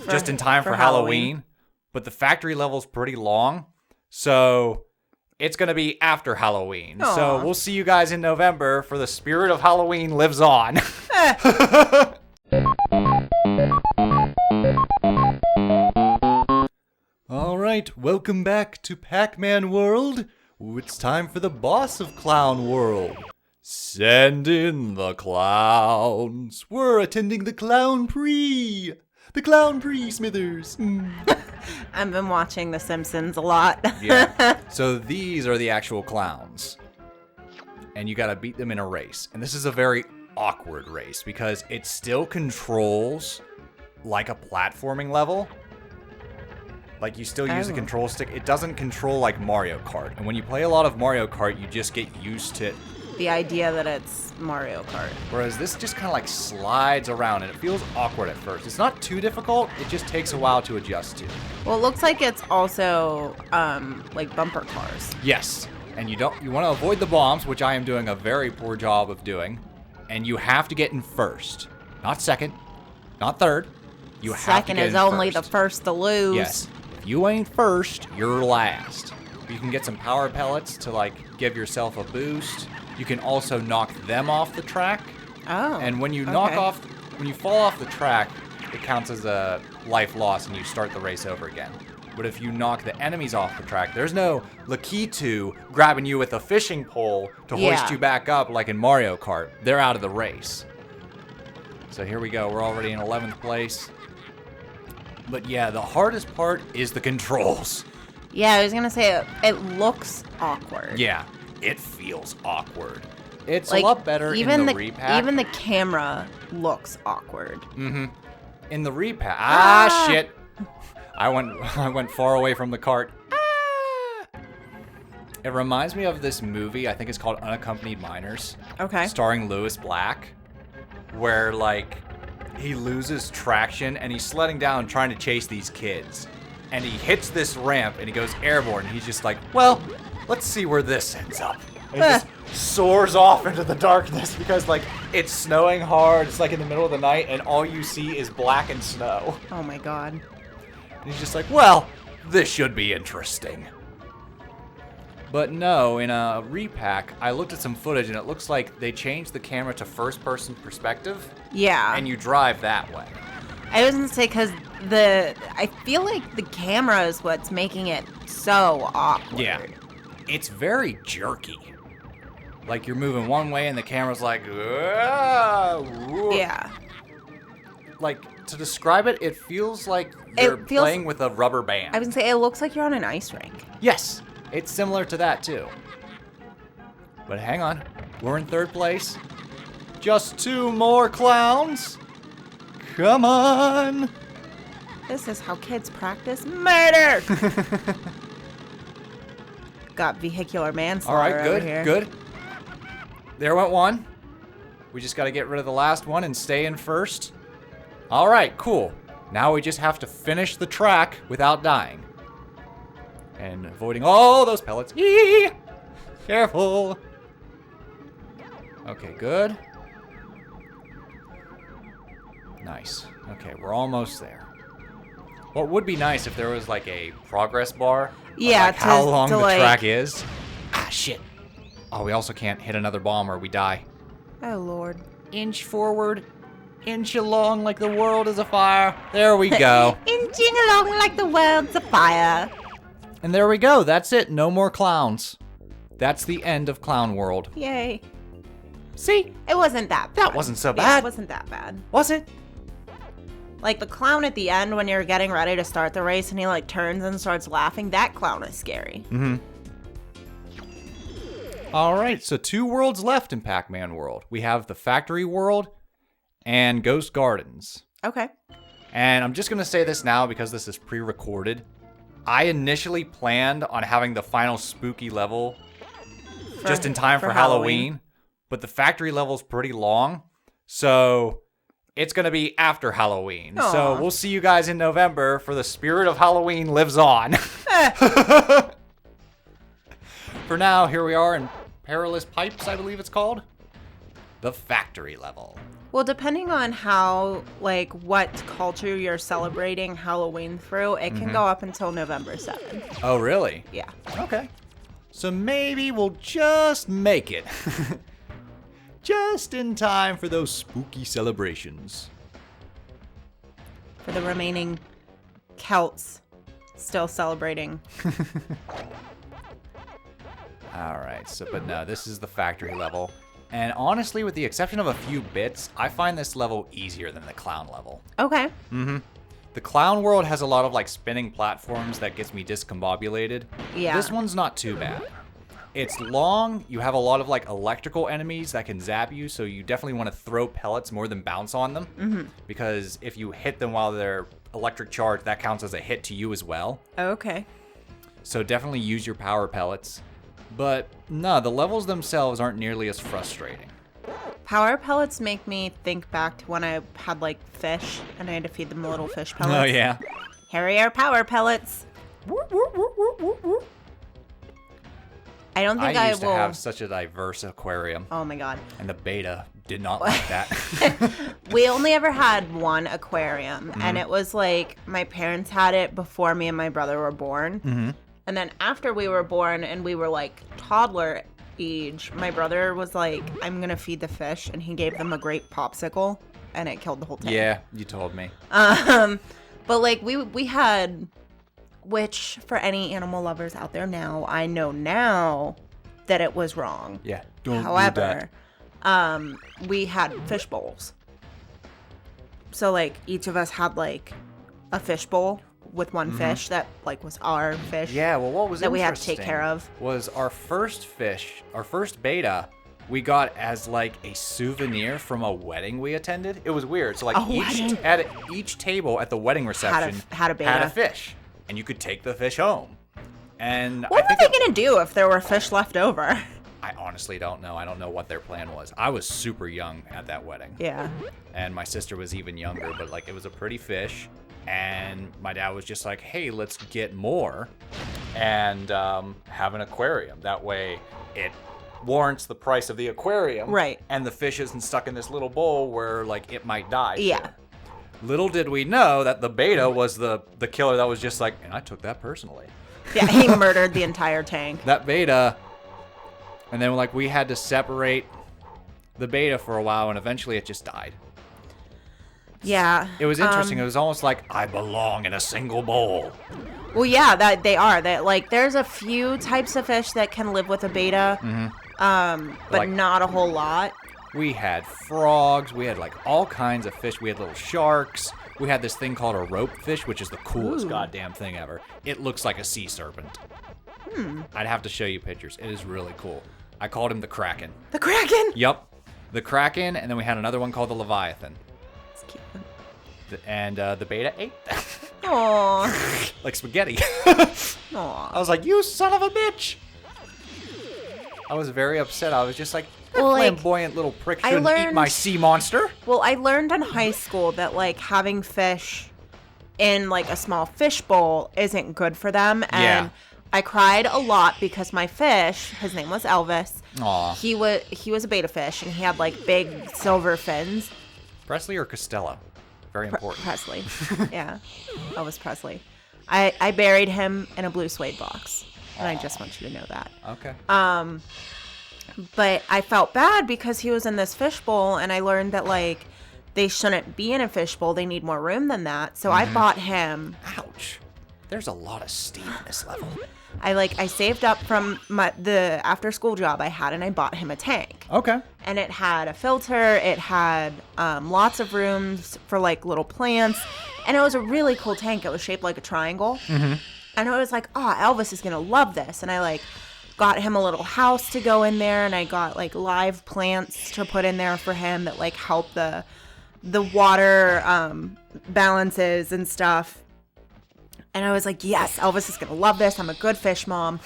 just in time for Halloween. But the factory level's pretty long, so it's going to be after Halloween. Aww. So we'll see you guys in November for the spirit of Halloween lives on. All right, welcome back to Pac-Man World. It's time for the boss of Clown World. Send in the clowns. We're attending the Clown Prix. The Clown Prix, Smithers. I've been watching The Simpsons a lot. Yeah. So these are the actual clowns. And you gotta beat them in a race. And this is a very awkward race because it still controls like a platforming level. Like, you still use a control stick. It doesn't control like Mario Kart. And when you play a lot of Mario Kart, you just get used to the idea that it's Mario Kart. Whereas this just kind of like slides around, and it feels awkward at first. It's not too difficult. It just takes a while to adjust to. Well, it looks like it's also like bumper cars. Yes. And you want to avoid the bombs, which I am doing a very poor job of doing. And you have to get in first. Not second. Not third. You have to Second get is in only first. the first to lose. Yes. If you ain't first, you're last. You can get some power pellets to like give yourself a boost. You can also knock them off the track. Oh. And when you when you fall off the track, it counts as a life loss and you start the race over again. But if you knock the enemies off the track, there's no Lakitu grabbing you with a fishing pole to hoist you back up like in Mario Kart. They're out of the race. So here we go. We're already in 11th place. But yeah, the hardest part is the controls. Yeah, I was going to say it looks awkward. Yeah, it feels awkward. It's like, a lot better in the repack. Even the camera looks awkward. Mm-hmm. In the repack. Shit. I went far away from the cart. It reminds me of this movie, I think it's called Unaccompanied Minors. Okay. Starring Louis Black, where like he loses traction and he's sledding down trying to chase these kids. And he hits this ramp and he goes airborne. And he's just like, well, let's see where this ends up. And he just soars off into the darkness because like it's snowing hard. It's like in the middle of the night and all you see is black and snow. Oh my god. And he's just like, well, this should be interesting. But no, in a repack, I looked at some footage and it looks like they changed the camera to first-person perspective. Yeah. And you drive that way. I was gonna say, because I feel like the camera is what's making it so awkward. Yeah. It's very jerky. Like you're moving one way and the camera's like, yeah. Like, to describe it, it feels like you're playing with a rubber band. I was gonna say, it looks like you're on an ice rink. Yes, it's similar to that too. But hang on, we're in 3rd place. Just 2 more clowns. Come on. This is how kids practice murder. Got vehicular manslaughter. All right, over here. good. There went one. We just got to get rid of the last one and stay in first. All right, cool. Now we just have to finish the track without dying. And avoiding all those pellets. Eee! Careful. Okay, good. Nice. Okay, we're almost there. What would be nice if there was like a progress bar. Yeah, like how long the like... track is. Ah, shit. Oh, we also can't hit another bomb or we die. Oh, Lord. Inch forward, inch along like the world is afire. There we go. Inching along like the world's afire. And there we go. That's it. No more clowns. That's the end of Clown World. Yay. See? It wasn't that bad. That wasn't so Yeah, bad. it wasn't that bad. Was it? Like the clown at the end when you're getting ready to start the race and he like turns and starts laughing, that clown is scary. Mm-hmm. All right, so 2 worlds left in Pac-Man World. We have the Factory World and Ghost Gardens. Okay. And I'm just going to say this now because this is pre-recorded. I initially planned on having the final spooky level just in time for Halloween. But the factory level's pretty long, so it's going to be after Halloween. Aww. So we'll see you guys in November for the spirit of Halloween lives on. For now, here we are in Perilous Pipes, I believe it's called. The factory level. Well, depending on how, like, what culture you're celebrating Halloween through, it can go up until November 7th. Oh, really? Yeah. Okay. So maybe we'll just make it. Just in time for those spooky celebrations. For the remaining Celts still celebrating. Alright, but no, this is the factory level. And honestly, with the exception of a few bits, I find this level easier than the clown level. Okay. The clown world has a lot of like spinning platforms that gets me discombobulated. Yeah. This one's not too bad. It's long, you have a lot of like electrical enemies that can zap you, so you definitely want to throw pellets more than bounce on them. Because if you hit them while they're electric charged, that counts as a hit to you as well. Okay. So definitely use your power pellets. But no, the levels themselves aren't nearly as frustrating. Power pellets make me think back to when I had, like, fish, and I had to feed them the little fish pellets. Oh, yeah. Here are your power pellets. I don't think I used will. to have such a diverse aquarium. Oh my god. And the beta did not like that. We only ever had one aquarium, and it was like my parents had it before me and my brother were born. And then after we were born and we were like toddler age, my brother was like, I'm going to feed the fish. And he gave them a grape popsicle and it killed the whole tank. Yeah, you told me. But like we had, which for any animal lovers out there now, I know now that it was wrong. Yeah, don't However, do that. We had fish bowls. So like each of us had like a fish bowl with one fish that like was our fish. Yeah, well, what was that we had to take interesting care of was our first fish, our first beta, we got as like a souvenir from a wedding we attended. It was weird. So like each table at the wedding reception had a beta. had a fish, and you could take the fish home. And what were they gonna do if there were fish left over? I honestly don't know. I don't know what their plan was. I was super young at that wedding. Yeah. And my sister was even younger, but like it was a pretty fish. And my dad was just like, hey, let's get more and have an aquarium. That way it warrants the price of the aquarium. Right. And the fish isn't stuck in this little bowl where like it might die. Yeah. Sure. Little did we know that the beta was the killer that was just like, and I took that personally. Yeah, he murdered the entire tank. That beta, and then like we had to separate the beta for a while, and eventually it just died. Yeah. It was interesting. It was almost like I belong in a single bowl. Well, yeah, that they are. That like there's a few types of fish that can live with a beta, but Like- not a whole lot. We had frogs. We had like all kinds of fish. We had little sharks. We had this thing called a rope fish, which is the coolest goddamn thing ever. It looks like a sea serpent. I'd have to show you pictures. It is really cool. I called him the Kraken. The Kraken. Yep. The Kraken, and then we had another one called the Leviathan. It's cute. And the beta ate them. Aww. Like spaghetti. Aww. I was like, you son of a bitch. I was very upset. I was just like, that Well, like, flamboyant little prick I shouldn't eat learned- my sea monster. Well, I learned in high school that like having fish in like a small fish bowl isn't good for them, and Yeah. I cried a lot because my fish, his name was Elvis. Aw. He was a beta fish, and he had like big silver fins. Presley or Costello? Very important. Presley. Yeah. Elvis Presley. I buried him in a blue suede box. And I just want you to know that. Okay. But I felt bad because he was in this fishbowl, and I learned that like they shouldn't be in a fishbowl. They need more room than that. So I bought him. Ouch. There's a lot of steam in this level. I saved up from the after school job I had, and I bought him a tank. Okay. And it had a filter. It had lots of rooms for like little plants, and it was a really cool tank. It was shaped like a triangle. And I was like, oh, Elvis is gonna love this. And I like got him a little house to go in there, and I got like live plants to put in there for him that like help the water balances and stuff. And I was like, yes, Elvis is gonna love this. I'm a good fish mom.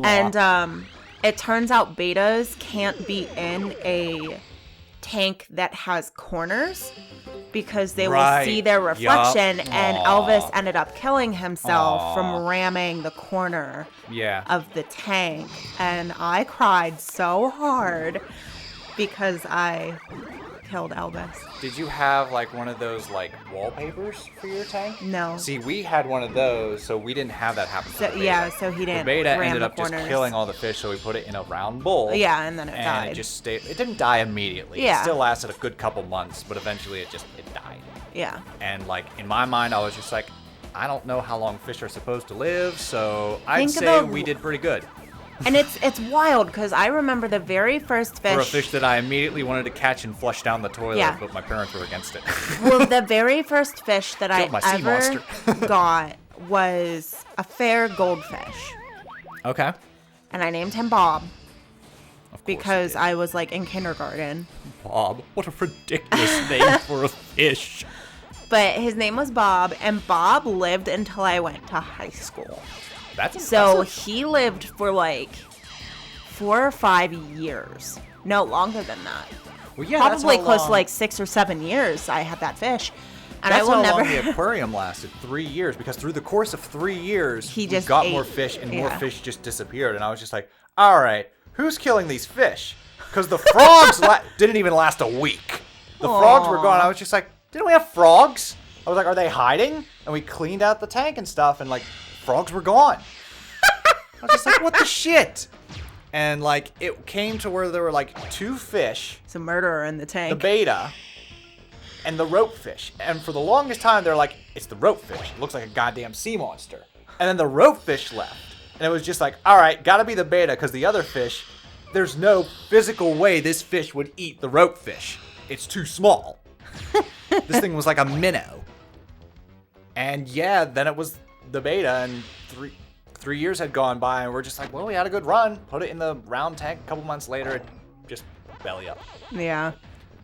And it turns out betas can't be in a tank that has corners because they will see their reflection. Yup. And Aw. Elvis ended up killing himself Aw. from ramming the corner Yeah. of the tank. And I cried so hard because I killed Elvis. Did you have like one of those like wallpapers for your tank? No. See, we had one of those, so we didn't have that happen. So, yeah, so he didn't. The beta ram ended the up just corners. killing all the fish, so we put it in a round bowl. Yeah, and then it and died. it just stayed. It didn't die immediately. Yeah. It still lasted a good couple months, but eventually it died. Yeah. And like in my mind, I was just like, I don't know how long fish are supposed to live, so I'd Think say about- we did pretty good. And it's wild because I remember the very first fish. For a fish that I immediately wanted to catch and flush down the toilet, Yeah. but my parents were against it. Well, the very first fish that I Killed my sea ever monster. got was a fair goldfish. Okay. And I named him Bob Of course because you did. I was like in kindergarten. Bob, what a ridiculous name for a fish. But his name was Bob, and Bob lived until I went to high school. That's So impressive. he lived for like 4 or 5 years. No, longer than that. Well, yeah, that's Probably how close to long- like 6 or 7 years I had that fish. And That's I will how never. long the aquarium lasted, 3 years. Because through the course of 3 years, He we just got ate. more fish, and more Yeah. fish just disappeared. And I was just like, all right, who's killing these fish? Because the frogs didn't even last a week. The frogs were gone. I was just like, didn't we have frogs? I was like, are they hiding? And we cleaned out the tank and stuff, and like, frogs were gone. I was just like, what the shit? And like, it came to where there were like 2 fish, It's a murderer in the the tank. beta, and the rope fish. And for the longest time, they're like, it's the rope fish. It looks like a goddamn sea monster. And then the rope fish left. And it was just like, all right, gotta be the beta, because the other fish, there's no physical way this fish would eat the rope fish. It's too small. This thing was like a minnow. And yeah, then it was the beta, and three years had gone by, and we're just like, well, we had a good run. Put it in the round tank. A couple months later, it just belly up. Yeah.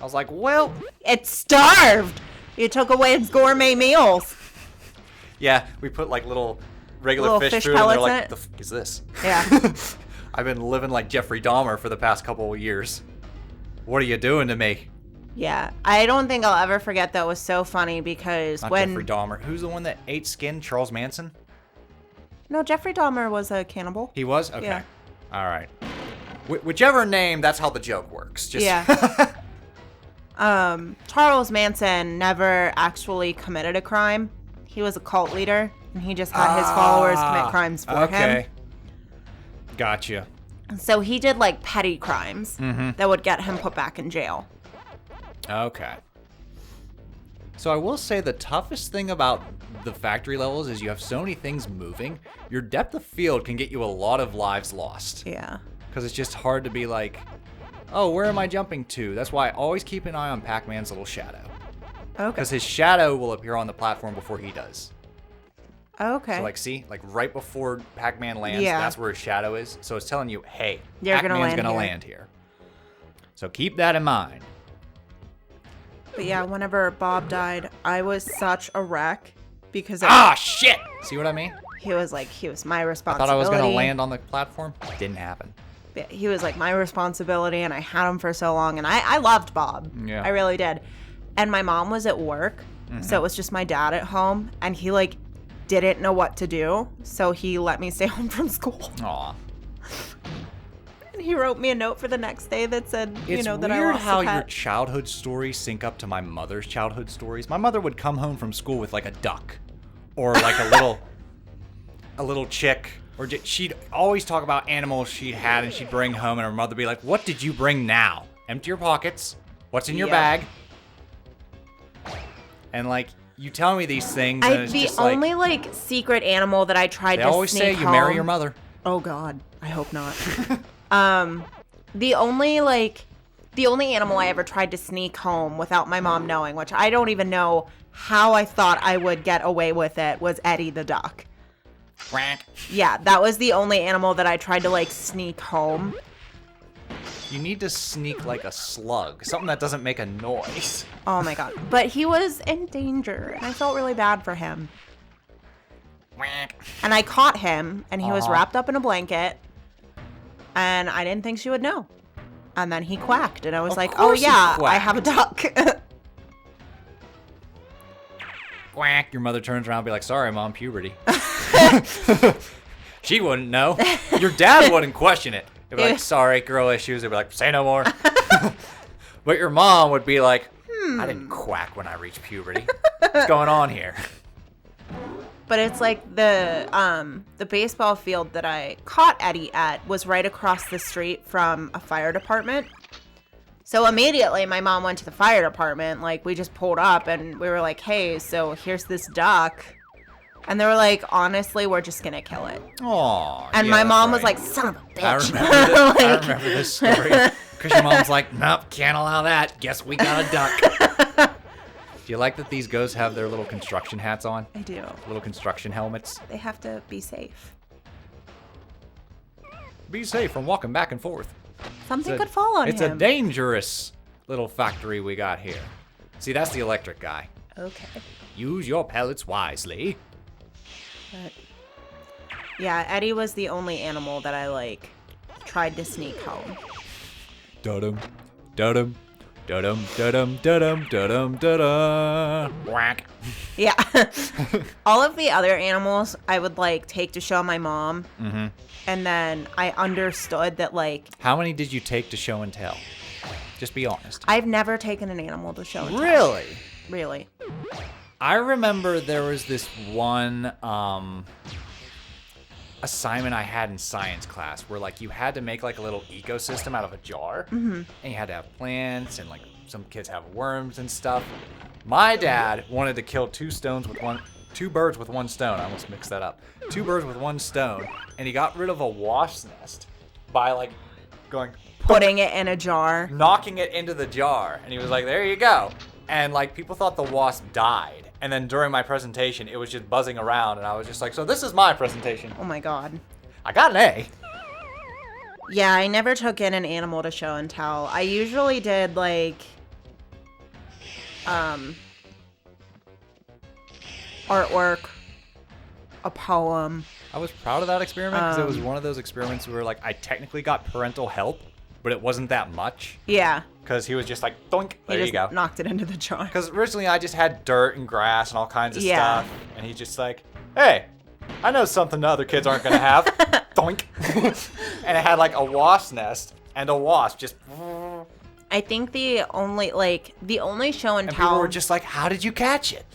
I was like, well, It starved. You took away its gourmet meals. yeah, we put like little regular Little fish fish food, and they're pellets in like, it? the fuck is this? Yeah. I've been living like Jeffrey Dahmer for the past couple of years. What are you doing to me? Yeah. I don't think I'll ever forget that. It was so funny because Not when. Jeffrey Dahmer. Who's the one that ate skin? Charles Manson? No, Jeffrey Dahmer was a cannibal. He was? Okay. Yeah. All right. Whichever name, that's how the joke works. Just Yeah. Charles Manson never actually committed a crime. He was a cult leader, and he just had his followers commit crimes for okay. him. Gotcha. So he did like petty crimes Mm-hmm. that would get him put back in jail. Okay. So I will say the toughest thing about the factory levels is you have so many things moving. Your depth of field can get you a lot of lives lost. Yeah. Because it's just hard to be like, oh, where am I jumping to? That's why I always keep an eye on Pac-Man's little shadow. Okay. Because his shadow will appear on the platform before he does. Okay. So like, see, like right before Pac-Man lands, Yeah. that's where his shadow is. So it's telling you, hey, You're gonna Pac-Man's land gonna here. land here. So keep that in mind. But yeah, whenever Bob died, I was such a wreck because Ah, shit! See what I mean? he was my I responsibility. thought I was gonna land on the platform. Didn't happen. He was like my responsibility, and I had him for so long, and I loved Bob. Yeah. I really did. And my mom was at work, so it was just my dad at home, and he like didn't know what to do, so he let me stay home from school. Aw. And he wrote me a note for the next day that said, It's that I weird lost how a your pet. childhood stories sync up to my mother's childhood stories. My mother would come home from school with like a duck, or like a little chick, or she'd always talk about animals she had and she'd bring home, and her mother would be like, "What did you bring now? Empty your pockets. What's in your Yeah. bag?" And like you tell me these things, and it's The just only like like secret animal that I tried they to always sneak say, home. you marry your mother. Oh God, I hope not. The only animal I ever tried to sneak home without my mom knowing, which I don't even know how I thought I would get away with it, was Eddie the duck. Quack. Yeah, that was the only animal that I tried to like sneak home. You need to sneak like a slug, something that doesn't make a noise. Oh my God. But he was in danger, and I felt really bad for him. Quack. And I caught him, and he was Aw. wrapped up in a blanket, and I didn't think she would know. And then he quacked, and I was Of like, oh course he yeah, I quacked. have a duck. Quack. Your mother turns around and be like, sorry, Mom, puberty. She wouldn't know. Your dad wouldn't question it. He'd be like, sorry, girl issues. They'd be like, say no more. But your mom would be like, I didn't quack when I reached puberty. What's going on here? But it's like the baseball field that I caught Eddie at was right across the street from a fire department. So immediately my mom went to the fire department. Like, we just pulled up and we were like, hey, so here's this duck. And they were like, honestly, we're just going to kill it. Aww. And yeah, my mom was right. like, son of a bitch. I remember this story. Because your mom's like, nope, can't allow that. Guess we got a duck. Do you like that these ghosts have their little construction hats on? I do. Little construction helmets? They have to be safe. Be safe from walking back and forth. Something could fall on him. It's a dangerous little factory we got here. See, that's the electric guy. Okay. Use your pellets wisely. But, yeah, Eddie was the only animal that I, like, tried to sneak home. Da-dum, da-dum, da-dum, da-dum, da-dum, da-dum, da-dum. Whack. Yeah. All of the other animals I would, like, take to show my mom. Mm-hmm. And then I understood that, like... How many did you take to show and tell? Just be honest. I've never taken an animal to show and tell. Really? Really. I remember there was this one assignment I had in science class where, like, you had to make, like, a little ecosystem out of a jar. Mm-hmm. And you had to have plants and, like, some kids have worms and stuff. My dad wanted to kill two birds with one stone. I almost mixed that up. 2 birds with one stone. And he got rid of a wasp's nest by, like, going... Putting it in a jar. Knocking it into the jar. And he was like, there you go. And, like, people thought the wasp died. And then during my presentation, it was just buzzing around. And I was just like, so this is my presentation. Oh, my God. I got an A. Yeah, I never took in an animal to show and tell. I usually did, like... artwork, a poem. I was proud of that experiment because it was one of those experiments where, like, I technically got parental help, but it wasn't that much. Yeah. Because he was just like, doink, there you go. Knocked it into the jar. Because originally I just had dirt and grass and all kinds of stuff. And he's just like, hey, I know something the other kids aren't going to have. Doink. And it had, like, a wasp nest and a wasp just... I think the only show and tell... people were just like, how did you catch it?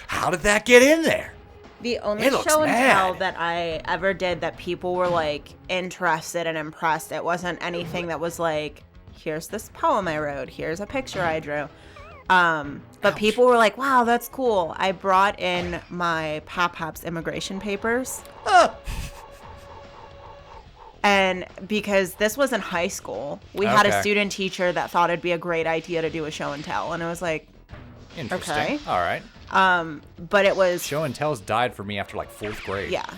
How did that get in there? The only show and tell that I ever did that people were, like, interested and impressed, it wasn't anything that was like, here's this poem I wrote, here's a picture I drew. But people were like, wow, that's cool. I brought in my Pop-Pop's immigration papers. And because this was in high school, we had a student teacher that thought it'd be a great idea to do a show and tell. And it was like, interesting. Okay. All right. But it was... Show and tells died for me after, like, 4th grade. Yeah.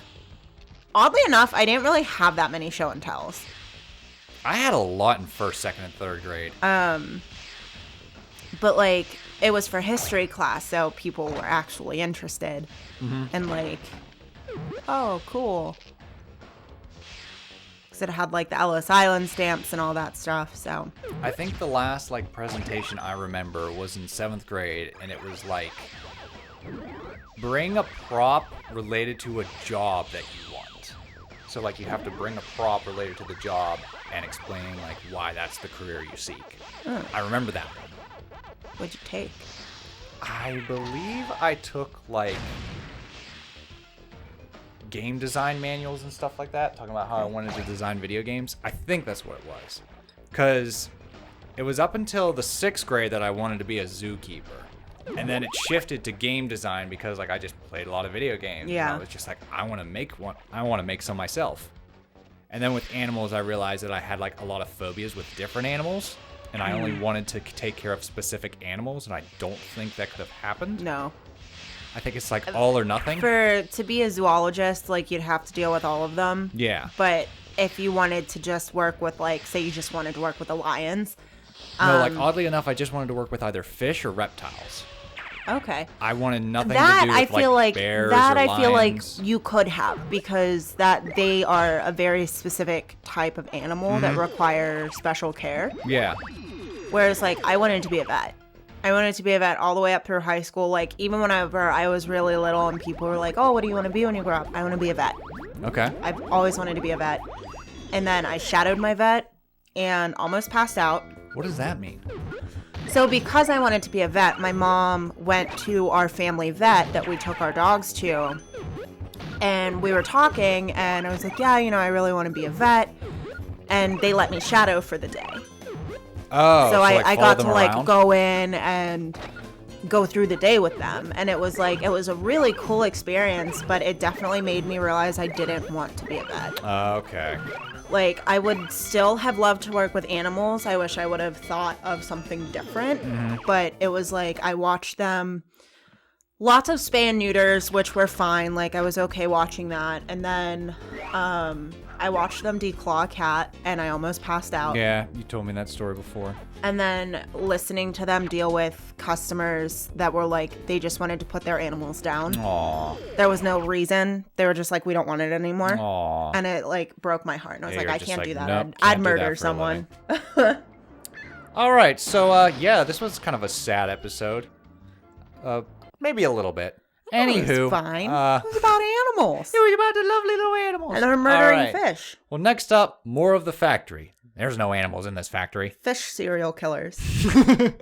Oddly enough, I didn't really have that many show and tells. I had a lot in 1st, 2nd, and 3rd grade. But, like, it was for history class, so people were actually interested. Mm-hmm. And, like, oh, cool. Because it had, like, the Ellis Island stamps and all that stuff, so. I think the last, like, presentation I remember was in 7th grade, and it was, like, bring a prop related to a job that you want. So, like, you have to bring a prop related to the job and explaining, like, why that's the career you seek. I remember that one. What'd you take? I believe I took, like, game design manuals and stuff like that, talking about how I wanted to design video games. I think that's what it was. Because it was up until the 6th grade that I wanted to be a zookeeper. And then it shifted to game design because, like, I just played a lot of video games. Yeah. And I was just like, I want to make one. I want to make some myself. And then with animals, I realized that I had, like, a lot of phobias with different animals. And I only wanted to take care of specific animals. And I don't think that could have happened. No. I think it's, like, all or nothing. To be a zoologist, like, you'd have to deal with all of them. Yeah. But if you wanted to just work with, like, say you just wanted to work with the lions. No, like, oddly enough, I just wanted to work with either fish or reptiles. Okay. I wanted nothing that to do with, I feel like bears that or I feel like lions. you could have, because that they are a very specific type of animal that require special care. Yeah. Whereas, like, I wanted to be a vet. I wanted to be a vet all the way up through high school. Like, even when I was really little and people were like, oh, what do you want to be when you grow up? I want to be a vet. Okay. I've always wanted to be a vet. And then I shadowed my vet and almost passed out. What does that mean? So because I wanted to be a vet, my mom went to our family vet that we took our dogs to. And we were talking, and I was like, yeah, I really want to be a vet. And they let me shadow for the day. Oh, so I got to around? go in and go through the day with them. And it was a really cool experience, but it definitely made me realize I didn't want to be a vet. Okay. I would still have loved to work with animals. I wish I would have thought of something different. Mm-hmm. But it was I watched them. Lots of spay and neuters, which were fine. I was okay watching that. And then I watched them declaw a cat, and I almost passed out. Yeah, you told me that story before. And then listening to them deal with customers that were they just wanted to put their animals down. Aww. There was no reason. They were just we don't want it anymore. Aww. And it broke my heart. And I was Yeah, I can't do that. nope, I'd can't do murder that for a living. someone. All right, so yeah, this was kind of a sad episode. Maybe a little bit. Anywho, It was fine. It was about animals. it was about the lovely little animals. And they're murdering All right. fish. Well, next up, more of the factory. There's no animals in this factory. Fish serial killers. Toodles!